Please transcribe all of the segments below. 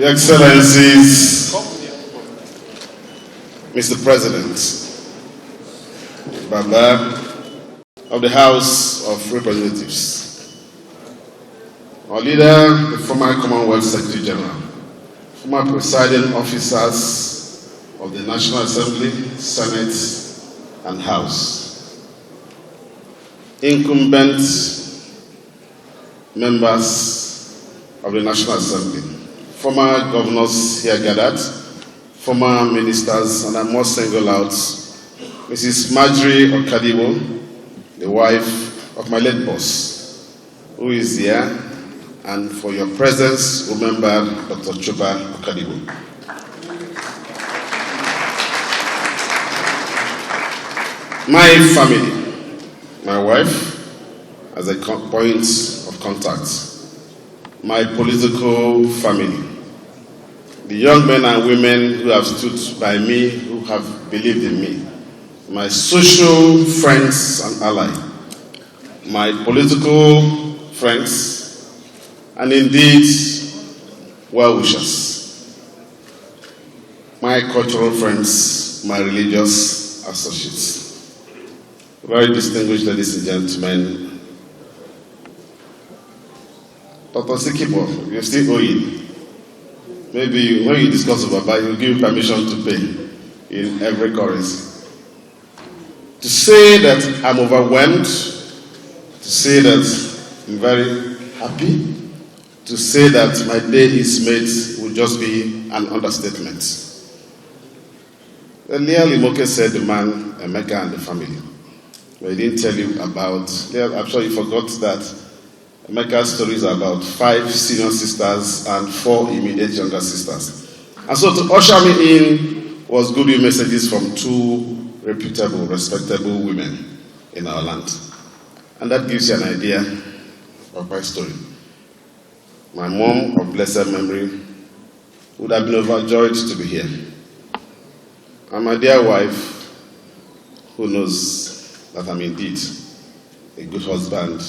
Your Excellencies, Mr. President, Baba of the House of Representatives, our leader, the former Commonwealth Secretary General, former presiding officers of the National Assembly, Senate, and House, incumbent members of the National Assembly, former governors here gathered, former ministers, and I must single out Mrs. Marjorie Okadibo, the wife of my late boss, who is here, and for your presence, remember Dr. Chuba Okadibo. My family, my wife, as a point of contact, my political family, the young men and women who have stood by me, who have believed in me, my social friends and allies, my political friends, and indeed well-wishers, my cultural friends, my religious associates. Very distinguished ladies and gentlemen, Dr. Sikibo, you're still owing. Maybe when you discuss about Baba, he'll give you permission to pay in every currency. To say that I'm overwhelmed, to say that I'm very happy, to say that my day is made would just be an understatement. Earlier, Limoke said the man, Emeka, and the family. But he didn't tell you about, I'm sure you forgot that Emeka's story is about 5 senior sisters and 4 immediate younger sisters. And so to usher me in was goodwill messages from 2 reputable, respectable women in our land. And that gives you an idea of my story. My mom, of blessed memory, would have been overjoyed to be here. And my dear wife, who knows that I'm indeed a good husband.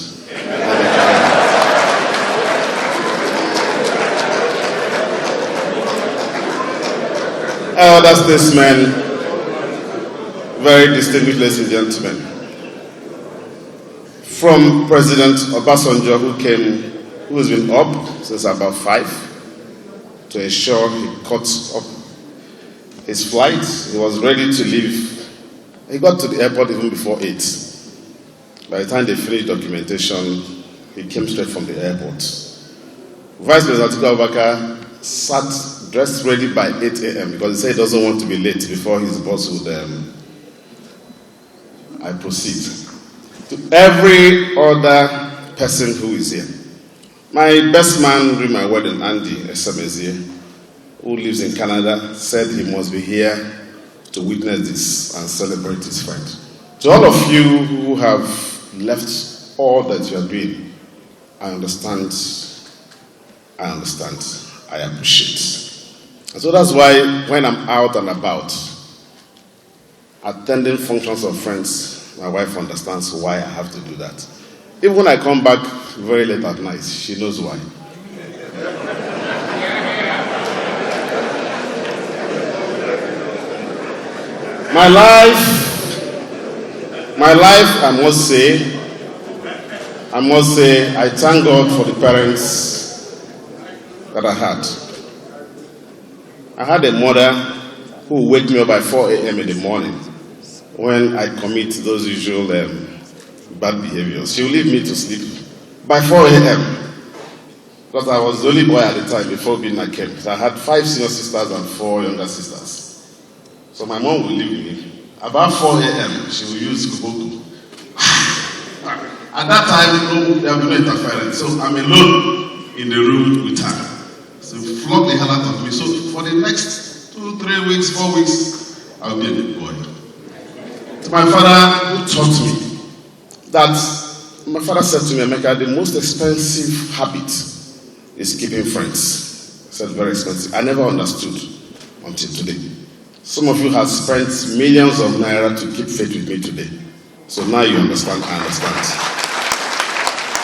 Elder statesmen, very distinguished ladies and gentlemen, from President Obasanjo, who has been up since about 5 to ensure he cut up his flight. He was ready to leave. He got to the airport even before 8. By the time they finished documentation, he came straight from the airport. Vice President Atiku Abubakar sat dressed ready by 8 a.m. because he said he doesn't want to be late before his boss would. I proceed. To every other person who is here. My best man during my wedding, Andy Esemezie, who lives in Canada, said he must be here to witness this and celebrate his friend. To all of you who have left all that you are doing, I understand, I appreciate. And so that's why when I'm out and about, attending functions of friends, my wife understands why I have to do that. Even when I come back very late at night, she knows why. My life, I must say, I thank God for the parents that I had. I had a mother who would wake me up by 4 a.m. in the morning when I commit those usual bad behaviors. She would leave me to sleep by 4 a.m. because I was the only boy at the time before being a kid. So I had 5 senior sisters and 4 younger sisters. So my mom would leave me. About 4 a.m., she would use Kuboku. At that time, there would be no interference. So I'm alone in the room with her. So flog the hell out of me. So for the next 2, 3 weeks, 4 weeks, I'll be a big boy. So my father who taught me that, my father said to me, Emeka, the most expensive habit is keeping friends. I said, very expensive. I never understood until today. Some of you have spent millions of naira to keep faith with me today. So now you understand, I understand.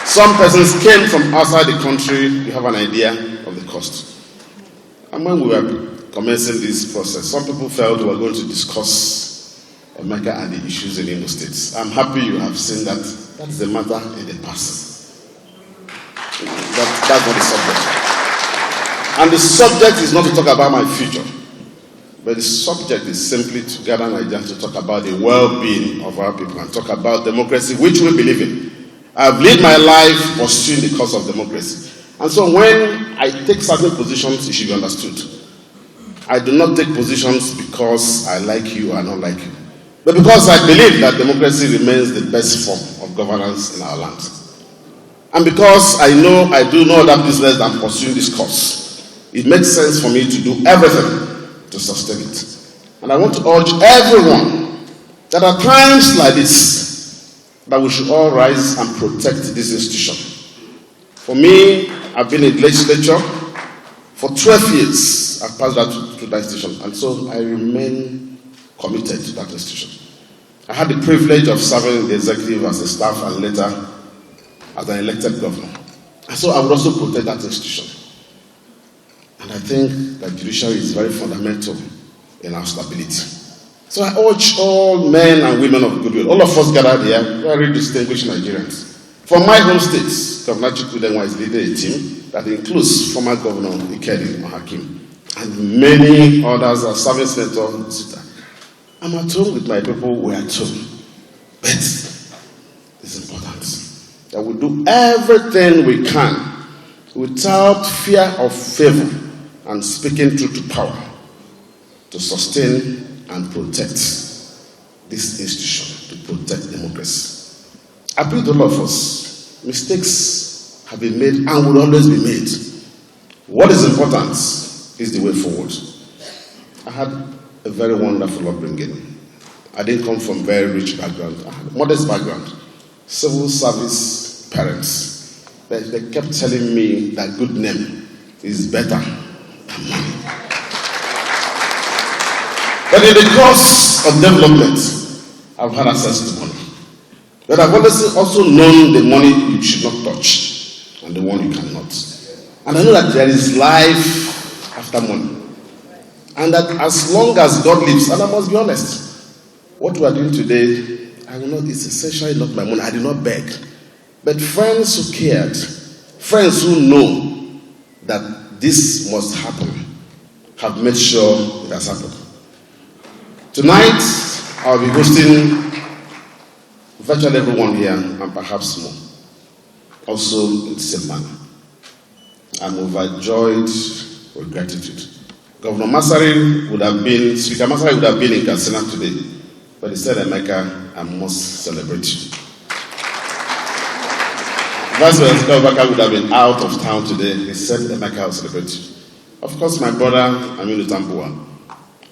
Some persons came from outside the country, you have an idea of the cost. And when we were commencing this process, some people felt we were going to discuss Emeka and the issues in Imo State. I'm happy you have seen that that is a matter in the past. That's not the subject. And the subject is not to talk about my future, but the subject is simply to gather Nigerians to talk about the well-being of our people and talk about democracy, which we believe in. I've lived my life pursuing the cause of democracy. And so when I take certain positions, it should be understood. I do not take positions because I like you or not like you, but because I believe that democracy remains the best form of governance in our land. And because I know I do no other business than pursuing this cause, it makes sense for me to do everything to sustain it. And I want to urge everyone that at times like this, that we should all rise and protect this institution. For me, I've been in the legislature for 12 years. I've passed that to that institution, and so I remain committed to that institution. I had the privilege of serving in the executive as a staff and later as an elected governor. And so I would also protect that institution. And I think that judiciary is very fundamental in our stability. So I urge all men and women of goodwill, all of us gathered here, very distinguished Nigerians. From my home state, Governor Chukwudenwa is leading a team that includes former Governor Ihedioha and many others are serving senator. I'm at home with my people, we're at home. But it's important that we do everything we can without fear of favor and speaking truth to power to sustain and protect this institution, to protect democracy. I believe to all of us, mistakes have been made and will always be made. What is important is the way forward. I had a very wonderful upbringing. I didn't come from very rich background. I had a modest background. Civil service parents. They kept telling me that good name is better than money. But in the course of development, I've had access to money. But I've also known the money you should not touch and the one you cannot. And I know that there is life after money. And that as long as God lives, and I must be honest, what we are doing today, I will not, it's essentially not my money. I did not beg. But friends who cared, friends who know that this must happen, have made sure it has happened. Tonight, I'll be hosting virtually everyone here and perhaps more, also in the same manner. I'm overjoyed with gratitude. Governor Masari would have been, Speaker Masari would have been in Katsina today, but he said, Emeka, I must celebrate you. Vice President Obaka would have been out of town today. He said, Emeka, I'll celebrate you. Of course, my brother, Aminu Tambuwa,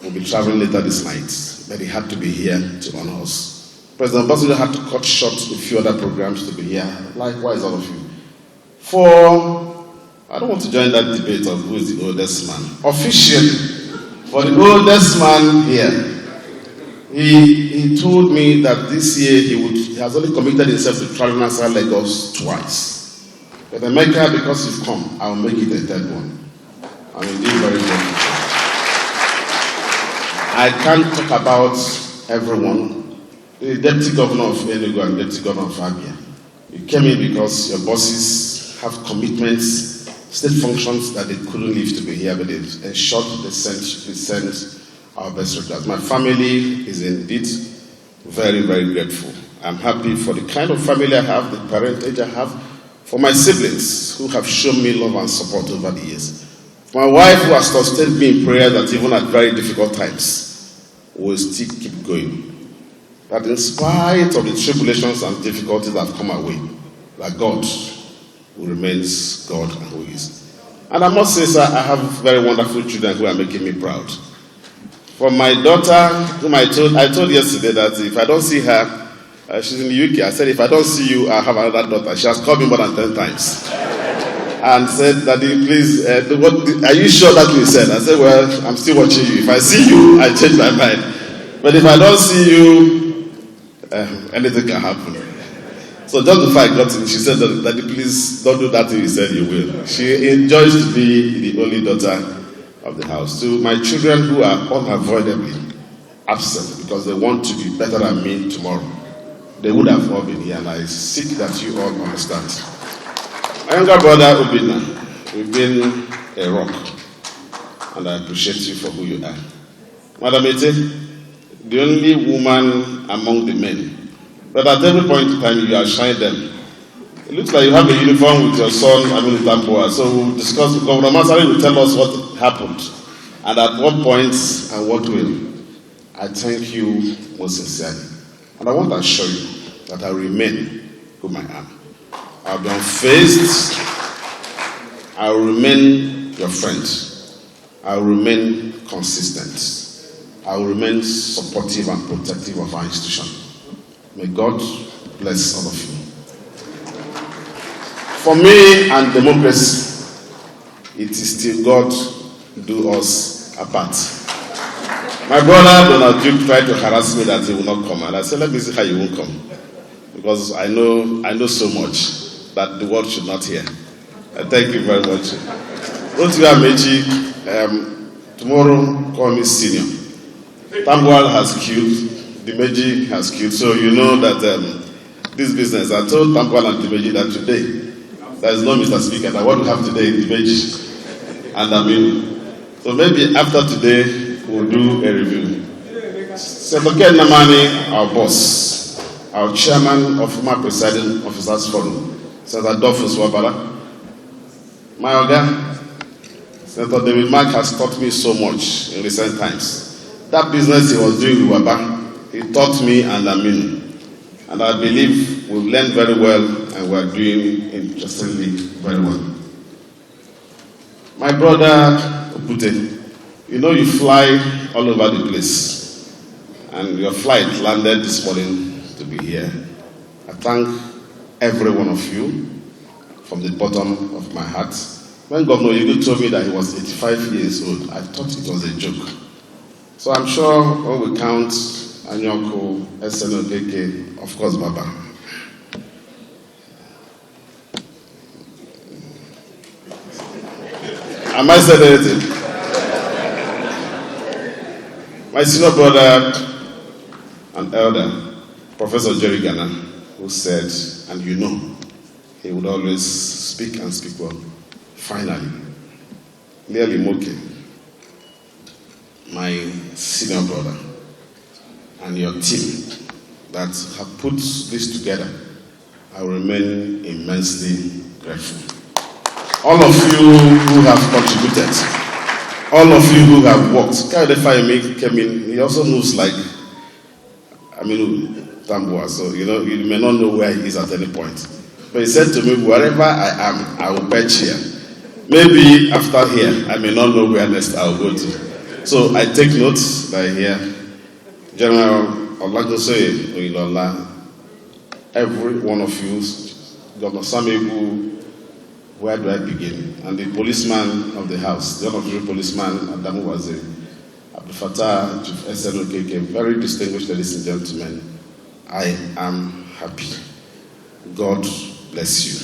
will be traveling later this night, but he had to be here to honor us. President Obasanjo had to cut short a few other programs to be here. Likewise, all of you. I don't want to join that debate of who is the oldest man. Officially, for the oldest man here, he told me that this year he has only committed himself to traveling outside Lagos twice. But Emeka, because you've come, I'll make it a third one. I'm indeed very grateful. I can't talk about everyone. The Deputy Governor of Enugu and Deputy Governor of Abia. You came in because your bosses have commitments, state functions that they couldn't leave to be here, but they've ensured they sent our best regards. My family is indeed very, very grateful. I'm happy for the kind of family I have, the parentage I have, for my siblings who have shown me love and support over the years. For my wife who has sustained me in prayer that even at very difficult times, will still keep going. That in spite of the tribulations and difficulties that have come our way, that God who remains God and who is. And I must say, sir, I have very wonderful children who are making me proud. For my daughter, whom I told yesterday that if I don't see her, she's in the UK. I said, if I don't see you, I have another daughter. She has called me more than 10 times. And said, Daddy, please, are you sure that you said? I said, well, I'm still watching you. If I see you, I change my mind. But if I don't see you, anything can happen. So just before I got in, she said, Daddy, please don't do that thing you said you will. She enjoys to be the only daughter of the house, to my children who are unavoidably absent because they want to be better than me tomorrow. They would have all been here, and I seek that you all understand. My younger brother, Obina, you've been a rock, and I appreciate you for who you are. Madam Ete, the only woman among the men, but at every point in time you outshine them. It looks like you have a uniform with your son, Tamboa. So we'll discuss. Governor Masari will tell us what happened and at what points and what way. I thank you most sincerely. And I want to assure you that I remain whom I am. I'll be unfazed. I will remain your friend. I will remain consistent. I will remain supportive and protective of our institution. May God bless all of you. For me and democracy, it is still God do us apart. My brother Donald Duke tried to harass me that he will not come, and I said, let me see how you won't come, because I know so much that the world should not hear. Thank you very much. Tomorrow call me senior. Tambuwal has killed, Dimeji has killed, so you know that this business. I told Tambuwal and Dimeji that today there is no Mr. Speaker, that what we have today is Dimeji and so maybe after today we'll do a review. Senator Ken Namani, our boss, our chairman of former presiding officers forum, Senator Dolphus Wabala, my Oga, Senator David Mark has taught me so much in recent times. That business he was doing with Waba, he taught me and Aminu. And I believe we've learned very well and we're doing interestingly very well. My brother Opute, you know you fly all over the place. And your flight landed this morning to be here. I thank every one of you from the bottom of my heart. When Governor Igu told me that he was 85 years old, I thought it was a joke. So I'm sure when we count Anyoko, SNOKK, of course, Baba. Am I saying anything? My senior brother and elder, Professor Jerry Ghana, who said, and you know, he would always speak and speak well. Finally, Leali Moke, my senior brother, and your team that have put this together, I remain immensely grateful. All of you who have contributed, all of you who have worked. Kayode came in, he also moves like Tambuwal, so you may not know where he is at any point. But he said to me, wherever I am, I will perch here. Maybe after here, I may not know where next I will go to. So I take notes that here. General Olagose Oyilola, every one of you, Governor Samebu, where do I begin? And the policeman of the house, the honorary policeman, Adamu Waziri, Abdul Fattah, Chief SNOKK, very distinguished ladies and gentlemen, I am happy. God bless you.